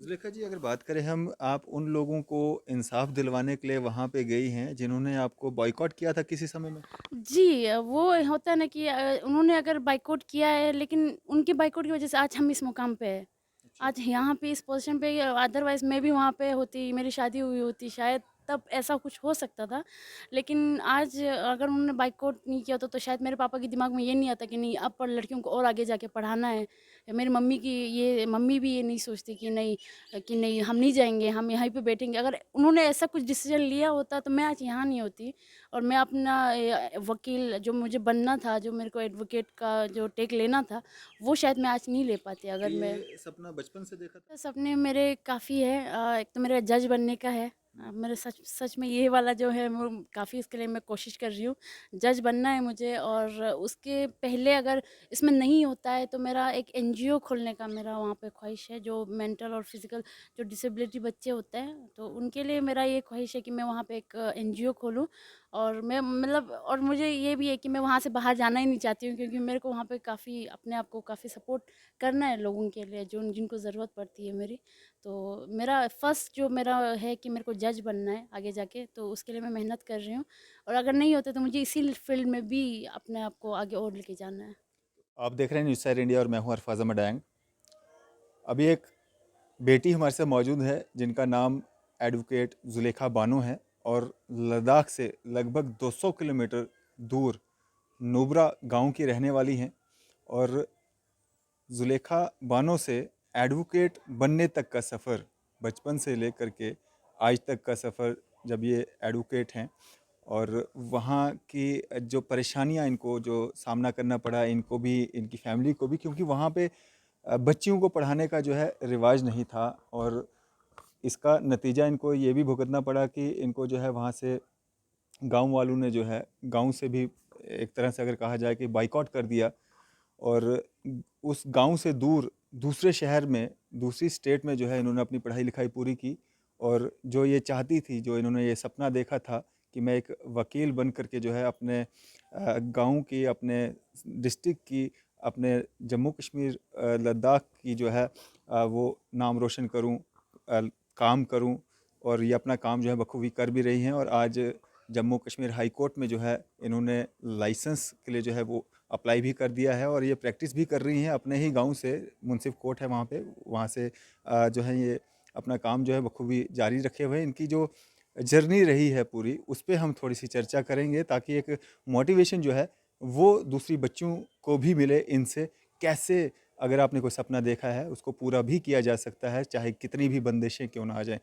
जुलेखा जी, अगर बात करें हम, आप उन लोगों को इंसाफ दिलवाने के लिए वहाँ पे गई हैं जिन्होंने आपको बॉयकॉट किया था किसी समय में? जी, वो होता है ना कि उन्होंने अगर बायकॉट किया है लेकिन उनके बायकॉट की वज़ह से आज हम इस मुकाम पे हैं। अच्छा। आज यहाँ पे इस पोज़ीशन पे अदरवाइज़ मैं भी वहाँ पे होती, मेरी शादी हुई होती शायद तब ऐसा कुछ हो सकता था। लेकिन आज अगर उन्होंने बायकॉट नहीं किया होता तो शायद मेरे पापा के दिमाग में ये नहीं आता कि नहीं अब पर लड़कियों को और आगे जाके पढ़ाना है। या मेरी मम्मी भी ये नहीं सोचती कि नहीं हम नहीं जाएँगे, हम यहीं पे बैठेंगे। अगर उन्होंने ऐसा कुछ डिसीज़न लिया होता तो मैं आज यहाँ नहीं होती। और मैं अपना वकील जो मुझे बनना था, जो मेरे को एडवोकेट का जो टेक लेना था, वो शायद मैं आज नहीं ले पाती अगर मैं ये सपना बचपन से देखा था? सपने मेरे काफ़ी है एक तो मेरा जज बनने का है। हुँ। मेरे सच सच में ये वाला जो है वो काफ़ी इसके लिए मैं कोशिश कर रही हूँ। जज बनना है मुझे और उसके पहले अगर इसमें नहीं होता है तो मेरा एक एनजीओ खोलने का मेरा वहाँ पे ख़्वाहिश है जो मेंटल और फिज़िकल जो डिसेबिलिटी बच्चे होते हैं तो उनके लिए मेरा ये ख़्वाहिश है कि मैं वहाँ पे एक एनजीओ खोलूँ। और मैं मतलब और मुझे ये भी है कि मैं वहाँ से बाहर जाना ही नहीं चाहती हूँ क्योंकि मेरे को वहाँ पे काफ़ी अपने आप को काफ़ी सपोर्ट करना है लोगों के लिए जो जिनको ज़रूरत पड़ती है मेरी। तो मेरा फर्स्ट जो मेरा है कि मेरे को जज बनना है आगे जाके, तो उसके लिए मैं मेहनत कर रही हूँ और अगर नहीं होता तो मुझे इसी फ़ील्ड में भी अपने आप को आगे और लेके जाना है। आप देख रहे हैं न्यूज़ सैर इंडिया और मैं हूँ अरफाज़ अहमद डैंग। अभी एक बेटी हमारे साथ मौजूद है जिनका नाम एडवोकेट जुलेखा बानो है और लद्दाख से लगभग 200 किलोमीटर दूर नुब्रा गांव की रहने वाली हैं। और जुलेखा बानो से एडवोकेट बनने तक का सफ़र, बचपन से लेकर के आज तक का सफ़र, जब ये एडवोकेट हैं और वहाँ की जो परेशानियाँ इनको जो सामना करना पड़ा, इनको भी, इनकी फैमिली को भी, क्योंकि वहाँ पे बच्चियों को पढ़ाने का जो है रिवाज नहीं था। और इसका नतीजा इनको ये भी भुगतना पड़ा कि इनको जो है वहाँ से गांव वालों ने जो है, गांव से भी एक तरह से अगर कहा जाए कि बाइकआउट कर दिया। और उस गांव से दूर दूसरे शहर में, दूसरी स्टेट में जो है इन्होंने अपनी पढ़ाई लिखाई पूरी की। और जो ये चाहती थी, जो इन्होंने ये सपना देखा था कि मैं एक वकील बन करके जो है अपने गांव की, अपने डिस्ट्रिक्ट की, अपने जम्मू कश्मीर लद्दाख की जो है वो नाम रोशन करूं, काम करूं। और ये अपना काम जो है बखूबी कर भी रही हैं। और आज जम्मू कश्मीर हाई कोर्ट में जो है इन्होंने लाइसेंस के लिए जो है वो अप्लाई भी कर दिया है और ये प्रैक्टिस भी कर रही हैं अपने ही गांव से। मुंसिफ कोर्ट है वहाँ पे, वहाँ से जो है ये अपना काम जो है बखूबी जारी रखे हुए हैं। इनकी जो जर्नी रही है पूरी, उस पे हम थोड़ी सी चर्चा करेंगे ताकि एक मोटिवेशन जो है वो दूसरी बच्चों को भी मिले इनसे। कैसे अगर आपने कोई सपना देखा है उसको पूरा भी किया जा सकता है, चाहे कितनी भी बंदिशें क्यों ना आ जाएं।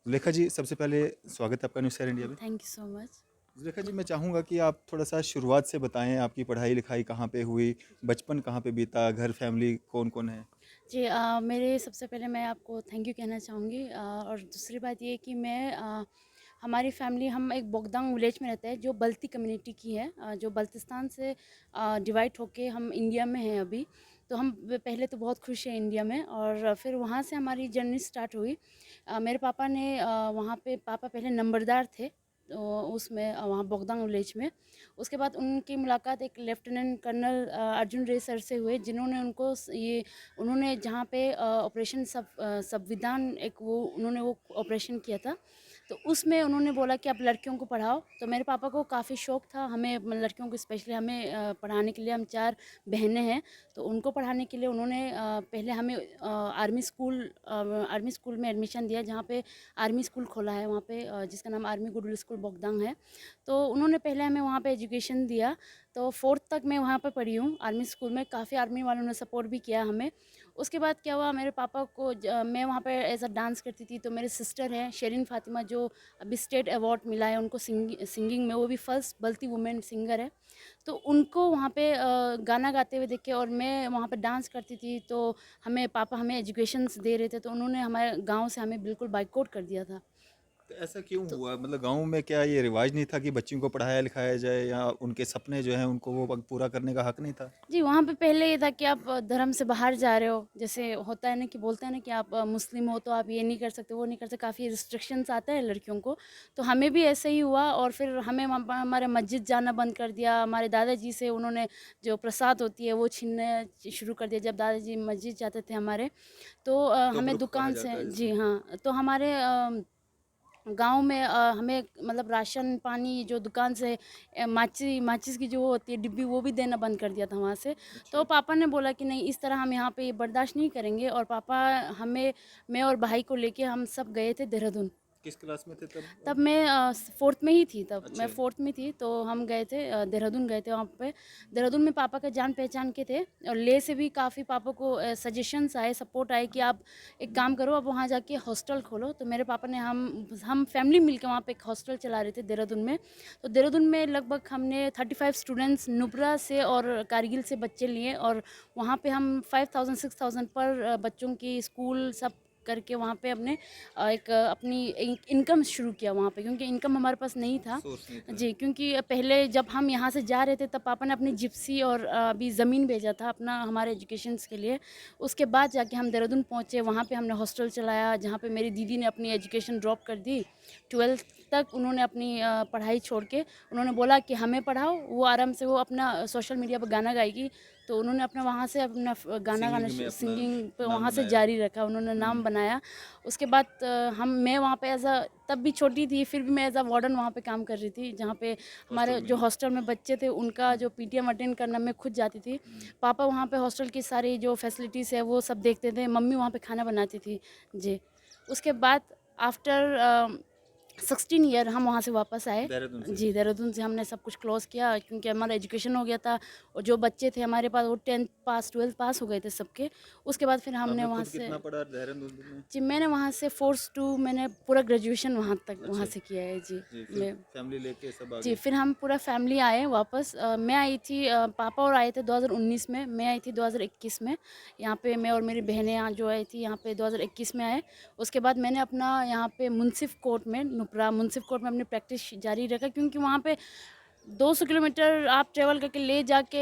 जुलेखा जी, सबसे पहले स्वागत है आपका न्यूज़ शेयर इंडिया में। Thank you so much. Zulekha ji, मैं चाहूँगा कि आप थोड़ा-सा शुरुआत से बताएँ, आपकी पढ़ाई-लिखाई कहाँ पे हुई? बचपन कहाँ पे बीता? घर, फैमिली कौन-कौन है? जी मेरे सबसे पहले मैं आपको थैंक यू कहना चाहूँगी और दूसरी बात ये है कि हमारी फैमिली हम एक बोगदांग विलेज में रहते हैं जो बल्ती कम्युनिटी की है जो बल्तिस्तान से डिवाइड होके हम इंडिया में हैं अभी। तो हम पहले तो बहुत खुश हैं इंडिया में और फिर वहाँ से हमारी जर्नी स्टार्ट हुई। मेरे पापा ने वहाँ पे पापा पहले नंबरदार थे तो उसमें वहाँ बोगदांग विलेज में। उसके बाद उनकी मुलाकात एक लेफ्टिनेंट कर्नल अर्जुन रे सर से हुए जिन्होंने उन्होंने जहाँ पे ऑपरेशन संविधान एक वो उन्होंने वो ऑपरेशन किया था। तो उसमें उन्होंने बोला कि आप लड़कियों को पढ़ाओ, तो मेरे पापा को काफ़ी शौक था हमें लड़कियों को स्पेशली हमें पढ़ाने के लिए। हम 4 बहनें हैं, तो उनको पढ़ाने के लिए उन्होंने पहले हमें आर्मी स्कूल में एडमिशन दिया जहाँ पे आर्मी स्कूल खोला है वहाँ पे जिसका नाम आर्मी गुडविल स्कूल बोगदांग है। तो उन्होंने पहले हमें वहाँ पे एजुकेशन दिया, तो 4th तक मैं वहाँ पे पढ़ी हूँ आर्मी स्कूल में। काफ़ी आर्मी वालों ने सपोर्ट भी किया हमें। उसके बाद क्या हुआ मेरे पापा को मैं वहाँ पे एज़ अ डांस करती थी, तो मेरे सिस्टर हैं शेरिन फातिमा जो अभी स्टेट अवार्ड मिला है उनको सिंगिंग में, वो भी फर्स्ट बल्ती वुमेन सिंगर है। तो उनको वहाँ पे गाना गाते हुए देखे और मैं वहाँ पे डांस करती थी, तो हमें पापा हमें एजुकेशंस दे रहे थे, तो उन्होंने हमारे गाँव से हमें बिल्कुल बाइकआउट कर दिया था। तो ऐसा क्यों तो हुआ? मतलब गाँव में क्या ये रिवाज नहीं था कि बच्चियों को पढ़ाया लिखाया जाए, या उनके सपने जो हैं उनको वो पूरा करने का हक नहीं था? जी, वहाँ पे पहले ये था कि आप धर्म से बाहर जा रहे हो, जैसे होता है ना कि बोलते हैं ना कि आप मुस्लिम हो तो आप ये नहीं कर सकते, वो नहीं कर सकते, काफ़ी रिस्ट्रिक्शंस आते हैं लड़कियों को। तो हमें भी ऐसे ही हुआ और फिर हमें हमारे मस्जिद जाना बंद कर दिया। हमारे दादाजी से उन्होंने जो प्रसाद होती है वो छीनने शुरू कर दिया। जब दादाजी मस्जिद जाते थे हमारे, तो हमें तुगरुक कहा दुकान जाता से है जी जिसे। हाँ, तो हमारे गाँव में हमें मतलब राशन पानी जो दुकान से माचिस की जो वो होती है डिब्बी, वो भी देना बंद कर दिया था वहाँ से। अच्छा। तो पापा ने बोला कि नहीं, इस तरह हम यहाँ पे बर्दाश्त नहीं करेंगे, और पापा हमें, मैं और भाई को लेके हम सब गए थे देहरादून। किस क्लास में थे तब तब आप? मैं 4th में ही थी, तब मैं अच्छा। 4th में थी, तो हम गए थे देहरादून गए थे वहाँ पे। देहरादून में पापा का जान पहचान के थे, और लेह से भी काफ़ी पापा को सजेशंस आए, सपोर्ट आए कि आप एक काम करो, आप वहाँ जाके हॉस्टल खोलो। तो मेरे पापा ने, हम फैमिली मिलके वहाँ पे एक हॉस्टल चला रहे थे देहरादून में। तो देहरादून में लगभग हमने 35 स्टूडेंट्स नुब्रा से और कारगिल से बच्चे लिए, और वहाँ पे हम 5000 6000 पर बच्चों की स्कूल सब करके वहाँ पे अपने एक अपनी इनकम शुरू किया वहाँ पे, क्योंकि इनकम हमारे पास नहीं था। सोर्स नहीं था। जी, क्योंकि पहले जब हम यहाँ से जा रहे थे तब पापा ने अपनी जिप्सी और अभी ज़मीन भेजा था अपना हमारे एजुकेशंस के लिए। उसके बाद जाके हम देहरादून पहुँचे, वहाँ पे हमने हॉस्टल चलाया, जहाँ पे मेरी दीदी ने अपनी एजुकेशन ड्रॉप कर दी। 12th तक उन्होंने अपनी पढ़ाई छोड़ के, उन्होंने बोला कि हमें पढ़ाओ, वो आराम से वो अपना सोशल मीडिया पर गाना गाएगी। तो उन्होंने अपना वहाँ से अपना गाना गाना सिंगिंग में अपना सिंगिंग पे नाम वहाँ से बनाया। जारी रखा, उन्होंने नाम बनाया। उसके बाद मैं वहाँ पे तब भी छोटी थी, फिर भी मैं एज़ अ वार्डन वहाँ पे काम कर रही थी, जहाँ पे हॉस्टल हमारे में। जो हॉस्टल में बच्चे थे उनका जो पीटीएम अटेंड करना मैं खुद जाती थी। पापा वहाँ पे हॉस्टल की सारी जो फैसिलिटीज़ है वो सब देखते थे, मम्मी वहाँ पे खाना बनाती थी। जी। उसके बाद आफ्टर 16 ईयर हम वहाँ से वापस आए। देहरादून से। जी, देहरादून से हमने सब कुछ क्लोज़ किया, क्योंकि हमारा एजुकेशन हो गया था, और जो बच्चे थे हमारे पास वो 10th पास 12th पास हो गए थे सबके। उसके बाद फिर हमने आपने वहाँ खुद से, कितना पढ़ा देहरादून में? जी, मैंने वहाँ से फोर्स टू मैंने पूरा ग्रेजुएशन वहाँ तक वहाँ अच्छा। से किया है। जी, जी, फिर मैं फैमिली लेके सब आ जी, गए। फिर हम पूरा फैमिली आए वापस। मैं आई थी, पापा और आए थे 2019 में, मैं आई थी 2021 में। यहाँ पे मैं और मेरी बहनें यहाँ जो आई थी यहाँ पे 2021 में आए। उसके बाद मैंने अपना यहाँ पे मुंसिफ कोर्ट में, नुब्रा मुंसिफ कोर्ट में अपनी प्रैक्टिस जारी रखा, क्योंकि वहाँ पे 200 किलोमीटर आप ट्रैवल करके ले जाके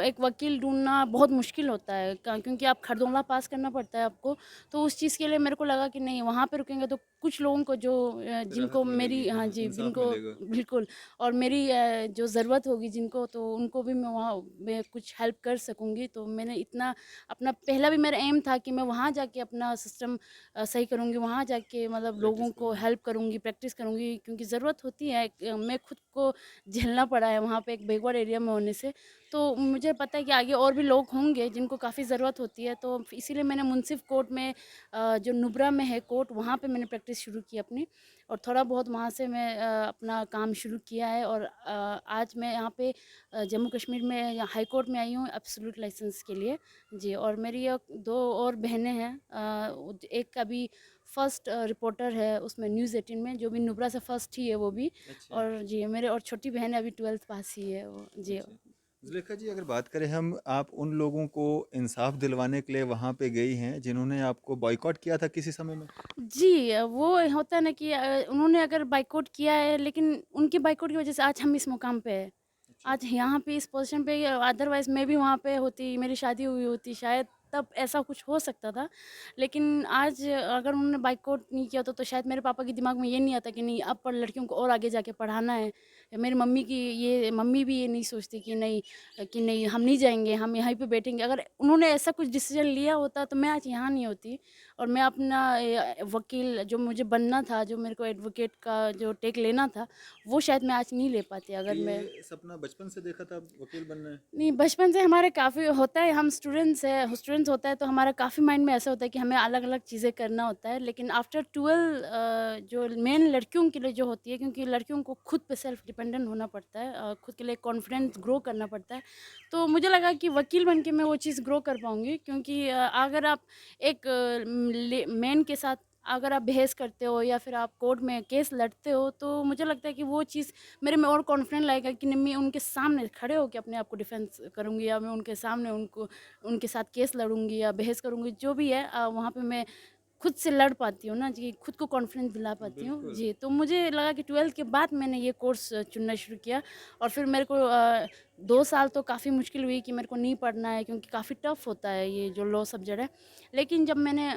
एक वकील ढूँढना बहुत मुश्किल होता है, क्योंकि आप खरदोला पास करना पड़ता है आपको। तो उस चीज़ के लिए मेरे को लगा कि नहीं, वहाँ पे रुकेंगे तो कुछ लोगों को जो जिनको राहत मेरी, मिलेगी, हाँ हाँ, जी, इंसाफ जिनको मिलेगा। बिल्कुल, और मेरी जो ज़रूरत होगी जिनको, तो उनको भी मैं वहाँ मैं कुछ हेल्प कर सकूँगी। तो मैंने इतना अपना पहला भी मेरा एम था कि मैं वहाँ जाके अपना सिस्टम सही करूँगी, वहाँ जाके मतलब प्रैक्टिस लोगों को करूँगी। हेल्प करूँगी, प्रैक्टिस करूँगी, क्योंकि ज़रूरत होती है। मैं खुद को झेलना पड़ा है वहाँ पे एक बैकवर्ड एरिया में होने से। तो मुझे पता है कि आगे और भी लोग होंगे जिनको काफ़ी ज़रूरत होती है, तो इसीलिए मैंने मुंसिफ कोर्ट में जो नुब्रा में है कोर्ट, वहाँ पे मैंने प्रैक्टिस शुरू की अपनी, और थोड़ा बहुत वहाँ से मैं अपना काम शुरू किया है। और आज मैं यहाँ पे जम्मू कश्मीर में हाई कोर्ट में आई हूँ एब्सोल्यूट लाइसेंस के लिए। जी, और मेरी 2 और बहनें हैं, एक अभी फर्स्ट रिपोर्टर है उसमें न्यूज़ 18 में, जो भी नुब्रा से फर्स्ट ही है वो भी। अच्छा। और जी, मेरे और छोटी बहन अभी 12th पास ही है वो। जी। अच्छा। जुलेखा जी, अगर बात करें हम, आप उन लोगों को इंसाफ दिलवाने के लिए वहाँ पे गई हैं जिन्होंने आपको बॉयकॉट किया था किसी समय में? जी, वो होता है ना कि उन्होंने अगर बायकॉट किया है, लेकिन उनकी बायकॉट की वज़ह से आज हम इस मुकाम पे हैं। अच्छा। आज यहाँ पे इस पोज़ीशन पे, अदरवाइज़ मैं भी वहाँ पे होती, मेरी शादी हुई होती शायद, तब ऐसा कुछ हो सकता था। लेकिन आज अगर उन्होंने बायकॉट नहीं किया होता तो शायद मेरे पापा के दिमाग में ये नहीं आता कि नहीं, अब पर लड़कियों को और आगे जाके पढ़ाना है। या मेरी मम्मी भी ये नहीं सोचती कि नहीं, हम नहीं जाएँगे, हम यहीं पे बैठेंगे। अगर उन्होंने ऐसा कुछ डिसीज़न लिया होता तो मैं आज यहाँ नहीं होती, और मैं अपना वकील जो मुझे बनना था, जो मेरे को एडवोकेट का जो टेक लेना था, वो शायद मैं आज नहीं ले पाती तो अगर मैं। ये सपना बचपन से देखा था वकील बनना है? नहीं, बचपन से हमारे काफ़ी होता है, हम स्टूडेंट्स होता है तो हमारा काफ़ी माइंड में ऐसा होता है कि हमें अलग-अलग चीज़ें करना होता है। लेकिन आफ्टर 12 जो मेन लड़कियों के लिए जो होती है, क्योंकि लड़कियों को खुद पे सेल्फ डिपेंडेंट होना पड़ता है, खुद के लिए कॉन्फिडेंस ग्रो करना पड़ता है। तो मुझे लगा कि वकील बन के मैं वो चीज़ ग्रो कर पाऊँगी, क्योंकि अगर आप एक मैन के साथ अगर आप बहस करते हो या फिर आप कोर्ट में केस लड़ते हो, तो मुझे लगता है कि वो चीज़ मेरे में और कॉन्फिडेंट लाएगा कि नहीं, मैं उनके सामने खड़े होके अपने आप को डिफेंस करूँगी, या मैं उनके सामने उनके साथ केस लड़ूँगी या बहस करूँगी, जो भी है वहाँ पे मैं खुद से लड़ पाती हूँ ना जी, खुद को कॉन्फिडेंस दिला पाती हूँ बिल्कुल। जी। तो मुझे लगा कि 12th के बाद मैंने ये कोर्स चुनना शुरू किया और फिर मेरे को 2 साल तो काफ़ी मुश्किल हुई कि मेरे को नहीं पढ़ना है क्योंकि काफ़ी टफ़ होता है ये जो लॉ सब्जेक्ट है। लेकिन जब मैंने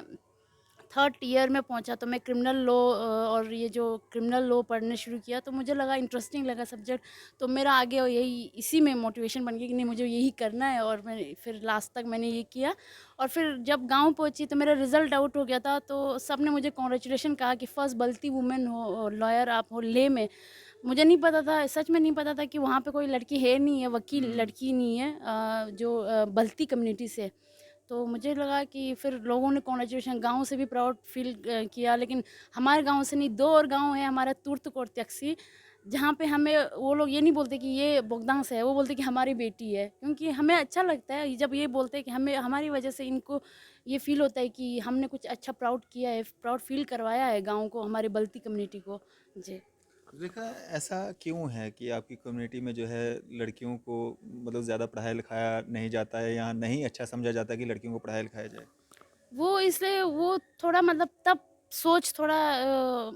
थर्ड ईयर में पहुंचा तो मैं क्रिमिनल लॉ और ये जो क्रिमिनल लॉ पढ़ने शुरू किया तो मुझे लगा इंटरेस्टिंग लगा सब्जेक्ट। तो मेरा आगे यही इसी में मोटिवेशन बन गया कि नहीं मुझे यही करना है और मैं फिर लास्ट तक मैंने ये किया। और फिर जब गांव पहुंची तो मेरा रिजल्ट आउट हो गया था तो सब ने मुझे कॉन्ग्रेचुलेशन कहा कि फर्स्ट बल्ती वुमेन हो लॉयर आप हो ले में। मुझे नहीं पता था, सच में नहीं पता था कि वहाँ पे कोई लड़की है नहीं है, वकील हुँ। लड़की नहीं है जो बल्ती कम्युनिटी से। तो मुझे लगा कि फिर लोगों ने कॉन्ग्रेचुलेशन गाँव से भी प्राउड फ़ील किया, लेकिन हमारे गाँव से नहीं, 2 और गाँव है हमारा तुर्त और त्यक्सी, जहाँ पे हमें वो लोग ये नहीं बोलते कि ये बोगदांग से है, वो बोलते कि हमारी बेटी है। क्योंकि हमें अच्छा लगता है जब ये बोलते हैं कि हमें हमारी वजह से इनको ये फ़ील होता है कि हमने कुछ अच्छा प्राउड किया है, प्राउड फ़ील करवाया है गाँव को, हमारे बल्ती कम्युनिटी को। जी। देखा ऐसा क्यों है कि आपकी कम्युनिटी में जो है लड़कियों को मतलब ज़्यादा पढ़ाया लिखाया नहीं जाता है या नहीं अच्छा समझा जाता है कि लड़कियों को पढ़ाया लिखाया जाए? वो इसलिए वो थोड़ा मतलब तब सोच थोड़ा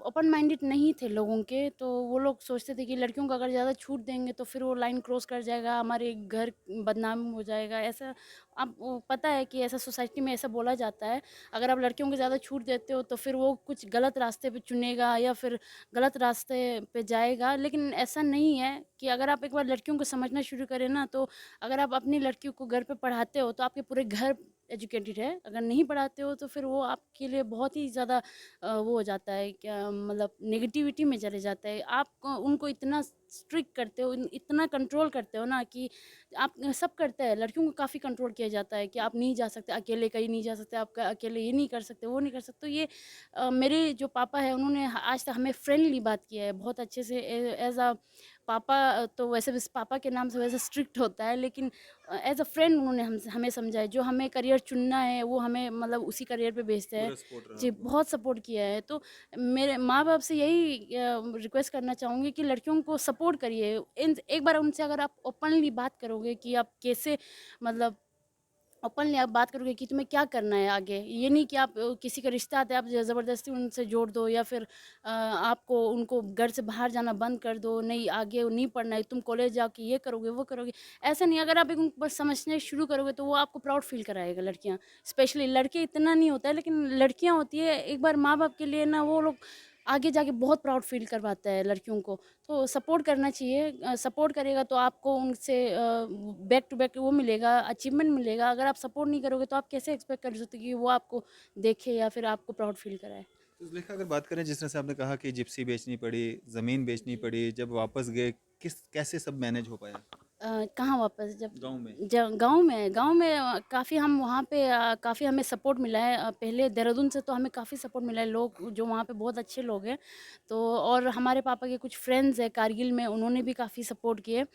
ओपन माइंडेड नहीं थे लोगों के, तो वो लोग सोचते थे कि लड़कियों को अगर ज़्यादा छूट देंगे तो फिर वो लाइन क्रॉस कर जाएगा, हमारे घर बदनाम हो जाएगा। ऐसा आपको पता है कि ऐसा सोसाइटी में ऐसा बोला जाता है। अगर आप लड़कियों को ज़्यादा छूट देते हो तो फिर वो कुछ गलत रास्ते पे चुनेगा या फिर गलत रास्ते पे जाएगा। लेकिन ऐसा नहीं है कि अगर आप एक बार लड़कियों को समझना शुरू करें ना, तो अगर आप अपनी लड़कियों को घर पे पढ़ाते हो तो आपके पूरे घर एजुकेटेड है। अगर नहीं पढ़ाते हो तो फिर वो आपके लिए बहुत ही ज़्यादा वो हो जाता है, क्या मतलब नेगेटिविटी में चले जाता है। आप उनको इतना स्ट्रिक्ट करते हो, इतना कंट्रोल करते हो ना कि आप सब करते हैं। लड़कियों को काफ़ी कंट्रोल किया जाता है कि आप नहीं जा सकते, अकेले कहीं नहीं जा सकते, आप अकेले ये नहीं कर सकते, वो नहीं कर सकते। तो ये मेरे जो पापा हैं उन्होंने आज तक हमें फ्रेंडली बात किया है बहुत अच्छे से। एज़ अ पापा तो वैसे भी पापा के नाम से वैसे स्ट्रिक्ट होता है, लेकिन एज़ अ फ्रेंड उन्होंने हमें समझा है। जो हमें करियर चुनना है वो हमें मतलब उसी करियर पे भेजते हैं। पूरा सपोर्ट रहा जी, आपका। बहुत सपोर्ट किया है। तो मेरे माँ-बाप से यही रिक्वेस्ट करना चाहूँगी कि लड़कियों को सपोर्ट करिए। इन एक बार उनसे अगर आप ओपनली बात करोगे कि आप कैसे मतलब ओपनली आप बात करोगे कि तुम्हें क्या करना है आगे। ये नहीं कि आप किसी का रिश्ता आता है आप ज़बरदस्ती उनसे जोड़ दो या फिर आपको उनको घर से बाहर जाना बंद कर दो, नहीं आगे नहीं पढ़ना है, तुम कॉलेज जाके ये करोगे, वो करोगे। ऐसा नहीं, अगर आप एक उनको बस समझने शुरू करोगे तो वो आपको प्राउड फ़ील कराएगा लड़कियाँ। स्पेशली लड़के इतना नहीं होता है, लेकिन लड़कियाँ होती है एक बार माँ-बाप के लिए ना वो लोग आगे जाके बहुत प्राउड फ़ील करवाता है लड़कियों को। तो सपोर्ट करना चाहिए। सपोर्ट करेगा तो आपको उनसे बैक टू बैक वो मिलेगा, अचीवमेंट मिलेगा। अगर आप सपोर्ट नहीं करोगे तो आप कैसे एक्सपेक्ट कर सकते हो कि वो आपको देखे या फिर आपको प्राउड फील कराए? तो ज़ुलेखा अगर बात करें जिस तरह से आपने कहा कि जिप्सी बेचनी पड़ी, ज़मीन बेचनी जी। पड़ी, जब वापस गए किस कैसे सब मैनेज हो पाया? कहाँ वापस जब गाँव में? गाँव में काफ़ी हम वहाँ पे काफ़ी हमें सपोर्ट मिला है। पहले देहरादून से तो हमें काफ़ी सपोर्ट मिला है, लोग जो वहाँ पे बहुत अच्छे लोग हैं। तो और हमारे पापा के कुछ फ्रेंड्स हैं कारगिल में, उन्होंने भी काफ़ी सपोर्ट किए।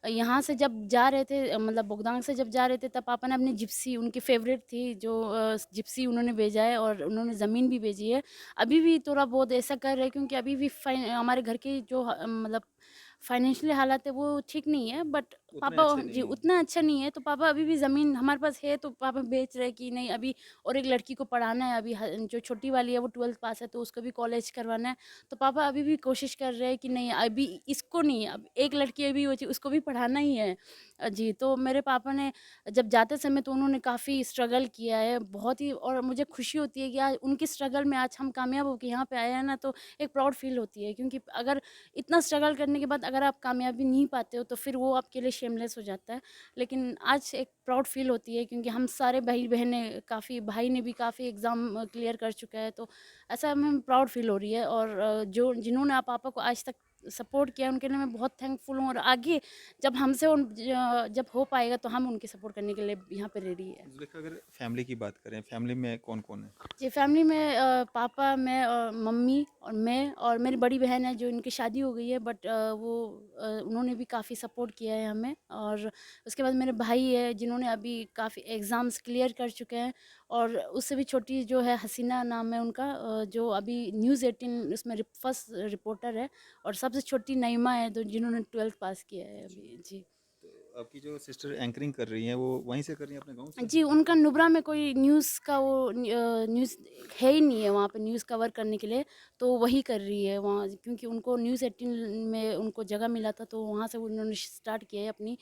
यहाँ से जब जा रहे थे मतलब बोगदांग से जब जा रहे थे तब पापा ने अपनी जिप्सी, उनकी फ़ेवरेट थी जो जिप्सी उन्होंने भेजा है और उन्होंने ज़मीन भी भेजी है। अभी भी थोड़ा बहुत ऐसा कर रहे हैं क्योंकि अभी भी हमारे घर की जो मतलब फाइनेंशियली हालात है वो ठीक नहीं है, बट उतने पापा अच्छे जी नहीं हैं। उतना अच्छा नहीं है, तो पापा अभी भी ज़मीन हमारे पास है तो पापा बेच रहे हैं कि नहीं अभी और एक लड़की को पढ़ाना है। अभी जो छोटी वाली है वो 12th पास है तो उसको भी कॉलेज करवाना है। तो पापा अभी भी कोशिश कर रहे हैं कि नहीं अभी इसको नहीं, अब एक लड़की अभी बची उसको भी पढ़ाना ही है। जी, तो मेरे पापा ने जब जाते समय तो उन्होंने काफ़ी स्ट्रगल किया है बहुत ही, और मुझे खुशी होती है कि आज उनकी स्ट्रगल में आज हम कामयाब होके यहाँ पे आए हैं ना, तो एक प्राउड फील होती है। क्योंकि अगर इतना स्ट्रगल करने के बाद अगर आप कामयाबी नहीं पाते हो तो फिर वो आपके लिए शेमलेस हो जाता है। लेकिन आज एक प्राउड फील होती है क्योंकि हम सारे भाई-बहनें काफ़ी, भाई ने भी काफ़ी एग्ज़ाम क्लियर कर चुका है, तो ऐसा हमें प्राउड फील हो रही है। और जो जिन्होंने पापा को आज तक सपोर्ट किया उनके लिए मैं बहुत थैंकफुल हूँ, और आगे जब हमसे जब हो पाएगा तो हम उनकी सपोर्ट करने के लिए यहाँ पे रेडी है। ज़ुलेखा अगर फैमिली की बात करें, फैमिली में कौन-कौन है? जी, फैमिली में पापा, मैं और मम्मी और मैं और मेरी बड़ी बहन है जो इनकी शादी हो गई है, बट वो उन्होंने भी काफ़ी सपोर्ट किया है हमें। और उसके बाद मेरे भाई है जिन्होंने अभी काफ़ी एग्ज़ाम्स क्लियर कर चुके हैं, और उससे भी छोटी जो है हसीना नाम है उनका, जो अभी न्यूज़ 18 उसमें फर्स्ट रिपोर्टर है। और सबसे छोटी नईमा है तो जिन्होंने 12th पास किया है जी। अभी। जी। आपकी जो सिस्टर एंकरिंग कर रही हैं वो वहीं से कर रही हैं अपने गाँव से? जी, उनका नुब्रा में कोई न्यूज़ का वो न्यूज़ है ही नहीं है वहाँ पे न्यूज़ कवर करने के लिए, तो वही कर रही है वहाँ, क्योंकि उनको न्यूज़ 18 में उनको जगह मिला था, तो वहाँ से उन्होंने स्टार्ट किया है अपनी।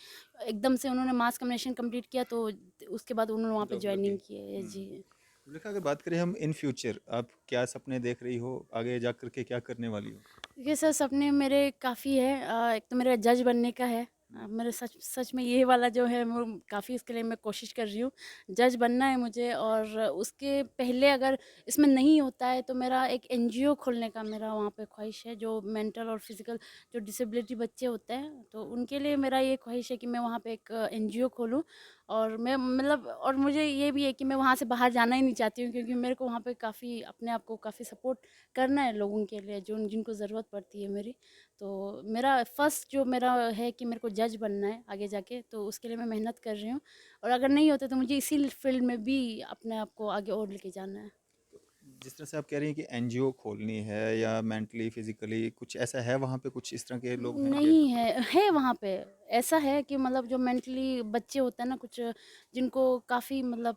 एकदम से उन्होंने मास कम्युनिकेशन कंप्लीट किया, तो उसके बाद उन्होंने वहाँ पे जॉब लग गई। जॉइनिंग की है। हुँ। जी। ज़ुलेखा अगर बात करें हम इन फ्यूचर आप क्या सपने देख रही हो? आगे जा कर के क्या करने वाली हो? देखिए सर, सपने मेरे काफ़ी है। एक तो मेरा जज बनने का है। हुँ। मेरे सच सच में ये वाला जो है वो काफ़ी, इसके लिए मैं कोशिश कर रही हूँ। जज बनना है मुझे, और उसके पहले अगर इसमें नहीं होता है तो मेरा एक एनजीओ खोलने का मेरा वहाँ पे ख्वाहिश है, जो मेंटल और फिज़िकल जो डिसेबिलिटी बच्चे होते हैं, तो उनके लिए मेरा ये ख्वाहिश है कि मैं वहाँ पे एक एनजीओ खोलूँ। और मैं मतलब, और मुझे ये भी है कि मैं वहाँ से बाहर जाना ही नहीं चाहती हूँ, क्योंकि मेरे को वहाँ पे काफ़ी अपने आप को काफ़ी सपोर्ट करना है लोगों के लिए जो जिनको ज़रूरत पड़ती है मेरी। तो मेरा फर्स्ट जो मेरा है कि मेरे को जज बनना है आगे जाके, तो उसके लिए मैं मेहनत कर रही हूँ। और अगर नहीं होता तो मुझे इसी फील्ड में भी अपने आप को आगे और लेके जाना है। जिस तरह से आप कह रही हैं कि एनजीओ खोलनी है या मेंटली, फिज़िकली कुछ ऐसा है वहाँ पे कुछ इस तरह के लोग हैं क्या? नहीं है वहाँ पे। ऐसा है कि मतलब जो मेंटली बच्चे होते हैं ना कुछ, जिनको काफ़ी मतलब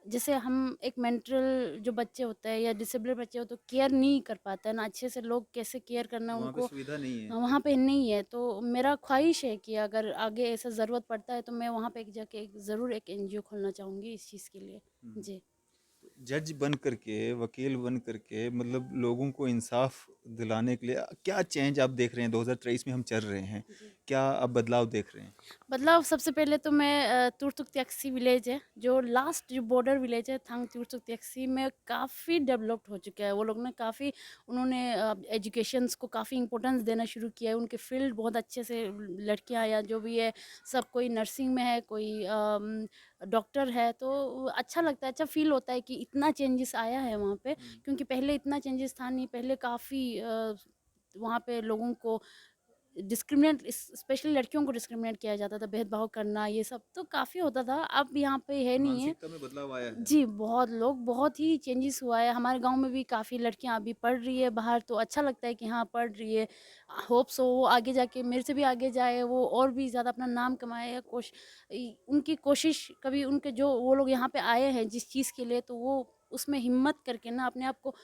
जैसे हम एक मेंटल जो बच्चे होते हैं या डिसेबल्ड बच्चे हो तो केयर नहीं कर पाते हैं ना अच्छे से, लोग कैसे केयर करना है वहाँ पे उनको सुविधा नहीं है। वहाँ पे नहीं है। तो मेरा ख्वाहिश है कि अगर आगे ऐसा ज़रूरत पड़ता है तो मैं वहाँ पे एक जाके एक ज़रूर एक एनजीओ खोलना चाहूँगी इस चीज़ के लिए। हुँ। जी। जज बन करके, वकील बन करके मतलब लोगों को इंसाफ दिलाने के लिए क्या चेंज आप देख रहे हैं? 2023 में हम चल रहे हैं, जी। क्या आप बदलाव देख रहे हैं? बदलाव सबसे पहले तो मैं तुरतुक त्याक्सी विलेज है, जो लास्ट जो बॉर्डर विलेज है थांग तुरतुक त्याक्सी में, काफ़ी डेवलप्ड हो चुका है। वो लोग ने काफ़ी, उन्होंने एजुकेशंस को काफ़ी इंपॉर्टेंस देना शुरू किया है। उनके फील्ड बहुत अच्छे से, लड़कियां या जो भी है सब, कोई नर्सिंग में है, कोई डॉक्टर है, तो अच्छा लगता है, अच्छा फील होता है कि इतना चेंजेस आया है वहाँ पे। हुँ। क्योंकि पहले इतना चेंजेस था नहीं, पहले काफ़ी वहाँ पे लोगों को डिस्क्रिमिनेट, स्पेशली लड़कियों को डिस्क्रिमिनेट किया जाता था, भेदभाव करना ये सब तो काफ़ी होता था, अब यहाँ पे है नहीं है। मानसिकता में बदलाव आया है। जी, बहुत लोग, बहुत ही चेंजेस हुआ है। हमारे गाँव में भी काफ़ी लड़कियाँ अभी पढ़ रही है बाहर, तो अच्छा लगता है कि हाँ, पढ़ रही है। होप सो वो आगे जाके मेरे से भी आगे जाए, वो और भी ज़्यादा अपना नाम कमाए, या उनकी कोशिश कभी, उनके जो वो लोग यहाँ पे आए हैं जिस चीज़ के लिए, तो वो उसमें हिम्मत करके ना अपने आप को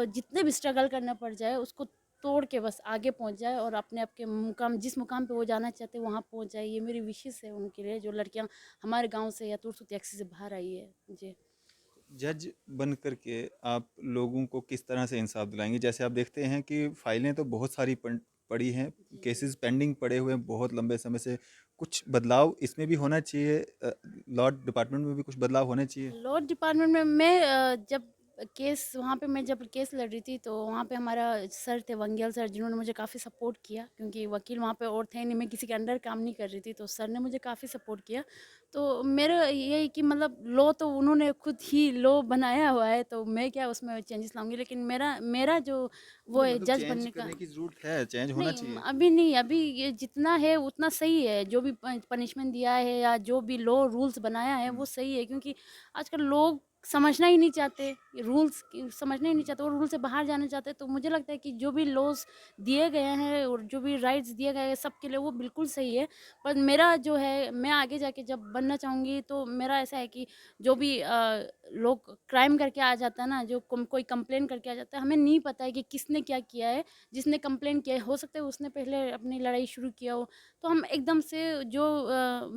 जितने भी स्ट्रगल करना पड़ जाए उसको तोड़ के बस आगे पहुँच जाए, और अपने आप के मुकाम, जिस मुकाम पे वो जाना चाहते हैं वहाँ पहुँच जाए। ये मेरी विशेस है उनके लिए, जो लड़कियाँ हमारे गाँव से या तुरसुत टैक्सी से बाहर आई है। जी। जज बन करके आप लोगों को किस तरह से इंसाफ दिलाएँगे? जैसे आप देखते हैं कि फाइलें तो बहुत सारी पड़ी हैं, जी, जी। केसेस पेंडिंग पड़े हुए हैं बहुत लंबे समय से। कुछ बदलाव इसमें भी होना चाहिए, लॉ डिपार्टमेंट में भी कुछ बदलाव होने चाहिए। लॉ डिपार्टमेंट में मैं जब केस वहाँ पे मैं जब केस लड़ रही थी, तो वहाँ पे हमारा सर थे, वंगियाल सर, जिन्होंने मुझे काफ़ी सपोर्ट किया, क्योंकि वकील वहाँ पे और थे नहीं, मैं किसी के अंडर काम नहीं कर रही थी, तो सर ने मुझे काफ़ी सपोर्ट किया। तो मेरा ये है कि मतलब लॉ तो उन्होंने खुद ही लॉ बनाया हुआ है, तो मैं क्या उसमें चेंजेस लाऊंगी, लेकिन मेरा मेरा जो वो नहीं है मतलब जज चेंज बनने का। करने की ज़रूरत है, चेंज होना नहीं, चाहिए। अभी नहीं, अभी ये जितना है उतना सही है, जो भी पनिशमेंट दिया है या जो भी लॉ रूल्स बनाया है हुँ। वो सही है, क्योंकि आजकल लोग समझना ही नहीं चाहते, रूल्स समझना ही नहीं चाहते, वो रूल से बाहर जाना चाहते हैं। तो मुझे लगता है कि जो भी लॉज दिए गए हैं और जो भी राइट्स दिए गए हैं सबके लिए, वो बिल्कुल सही है। पर मेरा जो है, मैं आगे जाके जब बनना चाहूँगी, तो मेरा ऐसा है कि जो भी लोग क्राइम करके आ जाता है ना, जो कोई कंप्लेन करके आ जाता है, हमें नहीं पता है कि किसने क्या किया है। जिसने कंप्लेन किया है, हो सकता है उसने पहले अपनी लड़ाई शुरू किया हो, तो हम एकदम से जो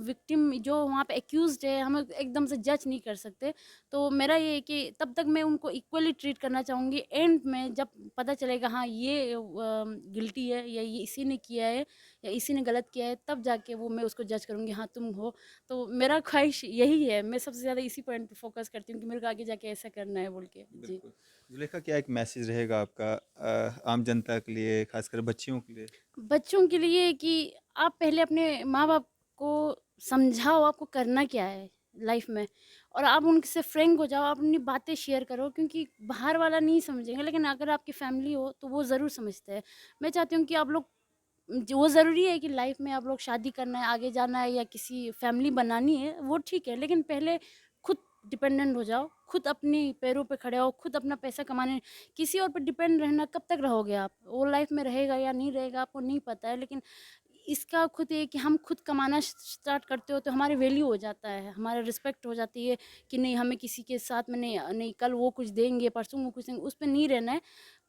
विक्टिम जो वहाँ पे एक्यूज्ड है, हम एकदम से जज नहीं कर सकते। तो मेरा ये है कि तब तक मैं उनको इक्वली ट्रीट करना चाहूँगी। एंड में जब पता चलेगा हाँ ये गिल्टी है, या ये इसी ने किया है, या इसी ने गलत किया है, तब जाके वो मैं उसको जज करूँगी, हाँ तुम हो। तो मेरा ख्वाहिश यही है, मैं सबसे ज़्यादा इसी पॉइंट पे फोकस करती हूँ कि मेरे को आगे जाके ऐसा करना है बोल के। जी। बिल्कुल। ज़ुलेखा क्या एक मैसेज रहेगा आपका आम जनता के लिए, ख़ासकर बच्चियों के लिए? बच्चों के लिए कि आप पहले अपने माँ-बाप को समझाओ आपको करना क्या है लाइफ में, और आप उनसे फ्रैंक हो जाओ, आप अपनी बातें शेयर करो, क्योंकि बाहर वाला नहीं समझेगा, लेकिन अगर आपकी फैमिली हो तो वो ज़रूर समझते हैं। मैं चाहती हूँ कि आप लोग, जो वो ज़रूरी है कि लाइफ में आप लोग शादी करना है, आगे जाना है या किसी फैमिली बनानी है, वो ठीक है, लेकिन पहले खुद डिपेंडेंट हो जाओ, खुद अपनी पैरों पे खड़े हो, खुद अपना पैसा कमाने। किसी और पे डिपेंड रहना कब तक रहोगे आप? वो लाइफ में रहेगा या नहीं रहेगा आपको नहीं पता है, लेकिन इसका खुद ये कि हम खुद कमाना स्टार्ट करते हो तो हमारी वैल्यू हो जाता है, हमारा रिस्पेक्ट हो जाती है कि नहीं हमें किसी के साथ में नहीं नहीं कल वो कुछ देंगे, परसों वो कुछ देंगे, उस पे नहीं रहना है।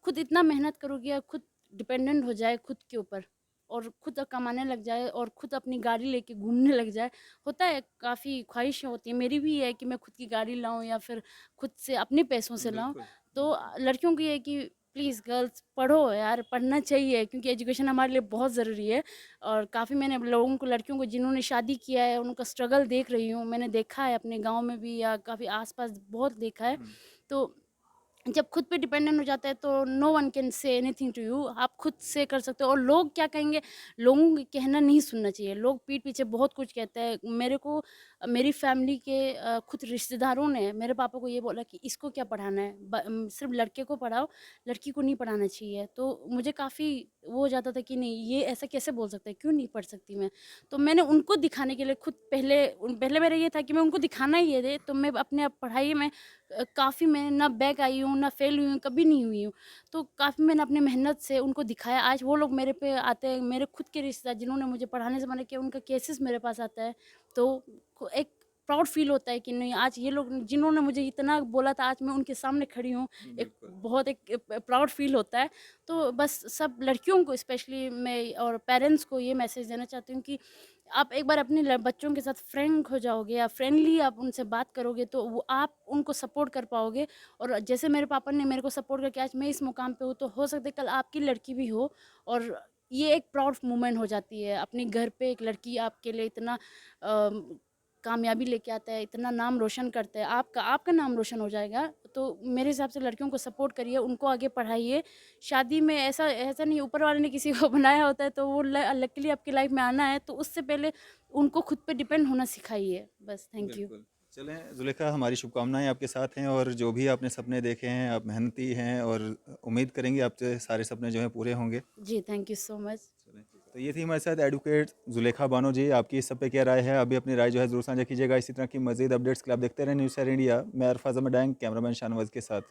खुद इतना मेहनत करोगे, खुद डिपेंडेंट हो जाए खुद के ऊपर और खुद कमाने लग जाए और खुद अपनी गाड़ी लेके घूमने लग जाए। होता है, काफ़ी ख्वाहिशें होती हैं, मेरी भी है कि मैं खुद की गाड़ी लाऊँ या फिर खुद से अपने पैसों से लाऊँ। बिल्कुल, तो बिल्कुल। लड़कियों को ये है कि प्लीज़ गर्ल्स पढ़ो यार, पढ़ना चाहिए क्योंकि एजुकेशन हमारे लिए बहुत ज़रूरी है। और काफ़ी मैंने लोगों को, लड़कियों को जिन्होंने शादी किया है, उनका स्ट्रगल देख रही हूँ। मैंने देखा है अपने गाँव में भी या काफ़ी आस-पास बहुत देखा है। हुँ, तो जब खुद पे डिपेंडेंट हो जाता है तो no one can say anything to you. आप खुद से कर सकते हो और लोग क्या कहेंगे, लोगों के कहना नहीं सुनना चाहिए। लोग पीठ पीछे बहुत कुछ कहते हैं। मेरे को मेरी फैमिली के खुद रिश्तेदारों ने मेरे पापा को ये बोला कि इसको क्या पढ़ाना है, सिर्फ लड़के को पढ़ाओ, लड़की को नहीं पढ़ाना चाहिए। तो मुझे काफ़ी वो हो जाता था कि नहीं, ये ऐसा कैसे बोल सकते हैं, क्यों नहीं पढ़ सकती मैं। तो मैंने उनको दिखाने के लिए खुद पहले मेरा ये था कि मैं उनको दिखाना ही ये है, तो मैं अपने आप पढ़ाई में काफ़ी मैं ना बैक आई हूँ, ना फेल हुई हूँ, कभी नहीं हुई हूँ। तो काफ़ी मैंने अपनी मेहनत से उनको दिखाया। आज वो लोग मेरे पे आते हैं, मेरे खुद के रिश्तेदार जिन्होंने मुझे पढ़ाने से मना किया, उनका केसेस मेरे पास आता है। तो एक प्राउड फ़ील होता है कि नहीं, आज ये लोग जिन्होंने मुझे इतना बोला था, आज मैं उनके सामने खड़ी हूँ। बिल्कुल। एक प्राउड फ़ील होता है। तो बस सब लड़कियों को स्पेशली मैं और पेरेंट्स को ये मैसेज देना चाहती हूँ कि आप एक बार अपने बच्चों के साथ फ्रैंक हो जाओगे या फ्रेंडली आप उनसे बात करोगे तो वो आप उनको सपोर्ट कर पाओगे। और जैसे मेरे पापा ने मेरे को सपोर्ट करके आज मैं इस मुकाम पे हूँ, तो हो सकता है कल आपकी लड़की भी हो। और ये एक प्राउड मोमेंट हो जाती है, अपने घर पे एक लड़की आपके लिए इतना कामयाबी लेके आता है, इतना नाम रोशन करता है, आपका आपका नाम रोशन हो जाएगा। तो मेरे हिसाब से लड़कियों को सपोर्ट करिए, उनको आगे पढ़ाइए। शादी में ऐसा ऐसा नहीं, ऊपर वाले ने किसी को बनाया होता है तो वो लकीली आपकी लाइफ में आना है, तो उससे पहले उनको खुद पे डिपेंड होना सिखाइए। बस, थैंक यू। बिल्कुल। चलें ज़ुलेखा, हमारी शुभकामनाएँ आपके साथ हैं और जो भी आपने सपने देखे हैं, आप मेहनती हैं और उम्मीद करेंगे आपके सारे सपने जो हैं पूरे होंगे। जी, थैंक यू सो मच। चलें, तो ये थी हमारे साथ एडवोकेट ज़ुलेखा बानो जी। आपकी इस सब पे क्या राय है? अभी अपनी राय जो है ज़रूर साझा कीजिएगा। इसी तरह की मज़ीद अपडेट्स के लिए आप देखते रहें न्यूज़ सैर इंडिया। मैं अरफाज़ अहमद डैंग, कैमरामैन शाहनवाज़ के साथ।